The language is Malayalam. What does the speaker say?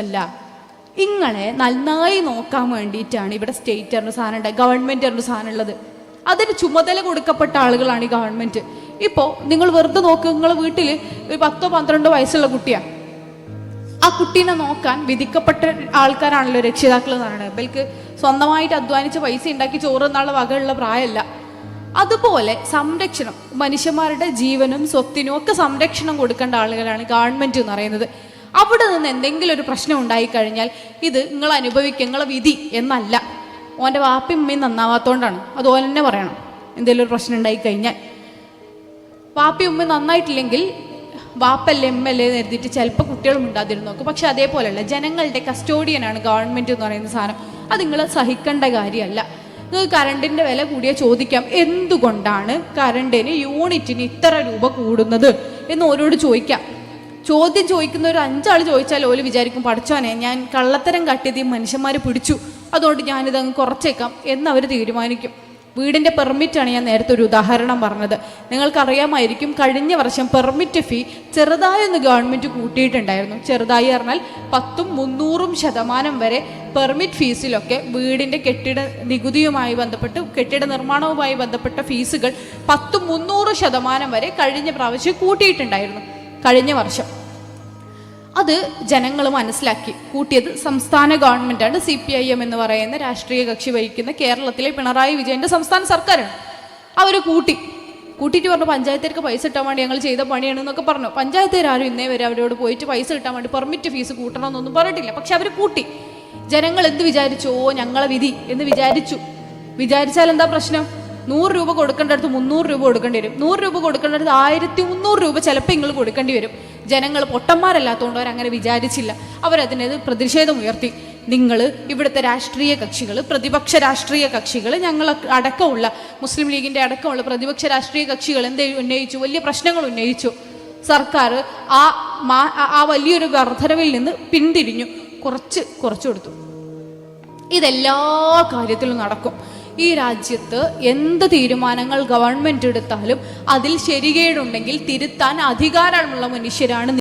പ്രശ്നമല്ല. ഇങ്ങളെ നന്നായി നോക്കാൻ വേണ്ടിയിട്ടാണ് ഇവിടെ സ്റ്റേറ്റ് പറഞ്ഞ സാധനം ഉണ്ട്, ഗവൺമെൻറ് പറഞ്ഞ സാധനം ഉള്ളത്. അതിന് ചുമതല കൊടുക്കപ്പെട്ട ആളുകളാണ് ഈ ഗവൺമെൻറ്. ഇപ്പോൾ നിങ്ങൾ വെറുതെ നോക്കുക, നിങ്ങളെ വീട്ടിൽ ഒരു 10-12 വയസ്സുള്ള കുട്ടിയാണ്. ആ കുട്ടീനെ നോക്കാൻ വിധിക്കപ്പെട്ട ആൾക്കാരാണല്ലോ രക്ഷിതാക്കൾ എന്ന് പറയുന്നത്. ഇവർക്ക് സ്വന്തമായിട്ട് അധ്വാനിച്ച് പൈസ ഉണ്ടാക്കി ചോറ് എന്നുള്ള വകയുള്ള പ്രായമല്ല. അതുപോലെ സംരക്ഷണം, മനുഷ്യന്മാരുടെ ജീവനും സ്വത്തിനും ഒക്കെ സംരക്ഷണം കൊടുക്കേണ്ട ആളുകളാണ് ഗവൺമെൻറ് എന്ന് പറയുന്നത്. അവിടെ നിന്ന് എന്തെങ്കിലും ഒരു പ്രശ്നം ഉണ്ടായിക്കഴിഞ്ഞാൽ ഇത് നിങ്ങൾ അനുഭവിക്കുക, നിങ്ങളെ വിധി എന്നല്ല. ഓൻ്റെ വാപ്പയും ഉമ്മയും നന്നാവാത്തോണ്ടാണ്, അത് ഓൻ തന്നെ പറയണം. എന്തെങ്കിലും ഒരു പ്രശ്നം ഉണ്ടായിക്കഴിഞ്ഞാൽ വാപ്പയും ഉമ്മയും നന്നായിട്ടില്ലെങ്കിൽ വാപ്പല്ലേ എമ്മല്ലേ എന്ന് എഴുതിയിട്ട് ചിലപ്പോൾ കുട്ടികളും ഉണ്ടാതിരുന്നു നോക്കും. പക്ഷെ അതേപോലെയല്ല, ജനങ്ങളുടെ കസ്റ്റോഡിയനാണ് ഗവൺമെൻറ് എന്ന് പറയുന്ന സാധനം. അത് നിങ്ങൾ സഹിക്കേണ്ട കാര്യമല്ല. നിങ്ങൾക്ക് കറണ്ടിൻ്റെ വില കൂടിയ ചോദിക്കാം, എന്തുകൊണ്ടാണ് കറണ്ടിന് യൂണിറ്റിന് ഇത്ര രൂപ കൂടുന്നത് എന്ന് ഓരോട് ചോദിക്കാം. ചോദ്യം ചോദിക്കുന്ന ഒരു 5 ആൾ ചോദിച്ചാൽ ഓല് വിചാരിക്കും, പഠിച്ചോനെ ഞാൻ കള്ളത്തരം കാട്ടിയത് ഈ മനുഷ്യന്മാർ പിടിച്ചു, അതുകൊണ്ട് ഞാനിതങ്ങ് കുറച്ചേക്കാം എന്നവർ തീരുമാനിക്കും. വീടിൻ്റെ പെർമിറ്റാണ് ഞാൻ നേരത്തെ ഒരു ഉദാഹരണം പറഞ്ഞത്. നിങ്ങൾക്കറിയാമായിരിക്കും, കഴിഞ്ഞ വർഷം പെർമിറ്റ് ഫീ ചെറുതായൊന്ന് ഗവൺമെൻറ് കൂട്ടിയിട്ടുണ്ടായിരുന്നു. ചെറുതായി പറഞ്ഞാൽ 10-300% വരെ പെർമിറ്റ് ഫീസിലൊക്കെ വീടിൻ്റെ കെട്ടിട നികുതിയുമായി ബന്ധപ്പെട്ട് കെട്ടിട നിർമ്മാണവുമായി ബന്ധപ്പെട്ട ഫീസുകൾ 10-300% വരെ കഴിഞ്ഞ പ്രാവശ്യം കൂട്ടിയിട്ടുണ്ടായിരുന്നു. കഴിഞ്ഞ വർഷം അത് ജനങ്ങൾ മനസ്സിലാക്കി. കൂട്ടിയത് സംസ്ഥാന ഗവൺമെൻറ്റാണ്. CPIM എന്ന് പറയുന്ന രാഷ്ട്രീയ കക്ഷി ഭരിക്കുന്ന കേരളത്തിലെ പിണറായി വിജയൻ്റെ സംസ്ഥാന സർക്കാരാണ്. അവർ കൂട്ടിയിട്ട് പറഞ്ഞു, പഞ്ചായത്തേർക്ക് പൈസ കിട്ടാൻ വേണ്ടി ഞങ്ങൾ ചെയ്ത പണിയാണെന്നൊക്കെ പറഞ്ഞു. പഞ്ചായത്തുകാരും ഇന്നേ വരെ അവരോട് പോയിട്ട് പൈസ കിട്ടാൻ വേണ്ടി പെർമിറ്റ് ഫീസ് കൂട്ടണമെന്നൊന്നും പറഞ്ഞിട്ടില്ല. പക്ഷെ അവർ കൂട്ടി. ജനങ്ങൾ എന്ത് വിചാരിച്ചു? ഓ ഞങ്ങളെ വിധി എന്ന് വിചാരിച്ചാൽ എന്താ പ്രശ്നം? 100 രൂപ കൊടുക്കേണ്ടടുത്ത് 300 രൂപ കൊടുക്കേണ്ടി വരും. 100 രൂപ കൊടുക്കേണ്ടടുത്ത് 1300 രൂപ ചിലപ്പോൾ നിങ്ങൾ കൊടുക്കേണ്ടി വരും. ജനങ്ങൾ പൊട്ടന്മാരല്ലാത്തതുകൊണ്ട് അവരങ്ങനെ വിചാരിച്ചില്ല. അവരതിനത് പ്രതിഷേധം ഉയർത്തി. നിങ്ങൾ ഇവിടുത്തെ രാഷ്ട്രീയ കക്ഷികൾ, പ്രതിപക്ഷ രാഷ്ട്രീയ കക്ഷികൾ, ഞങ്ങൾ അടക്കമുള്ള മുസ്ലിം ലീഗിൻ്റെ അടക്കമുള്ള പ്രതിപക്ഷ രാഷ്ട്രീയ കക്ഷികൾ എന്ത് ഉന്നയിച്ചു? വലിയ പ്രശ്നങ്ങൾ ഉന്നയിച്ചു. സർക്കാർ ആ വലിയൊരു വർധനവിൽ നിന്ന് പിന്തിരിഞ്ഞു, കുറച്ച് കൊടുത്തു. ഇതെല്ലാ കാര്യത്തിലും നടക്കും. ഈ രാജ്യത്ത് എന്ത് തീരുമാനങ്ങൾ ഗവൺമെൻറ് എടുത്താലും അതിൽ ശരികേടുണ്ടെങ്കിൽ തിരുത്താൻ അധികാരമുള്ള മനുഷ്യരാണ്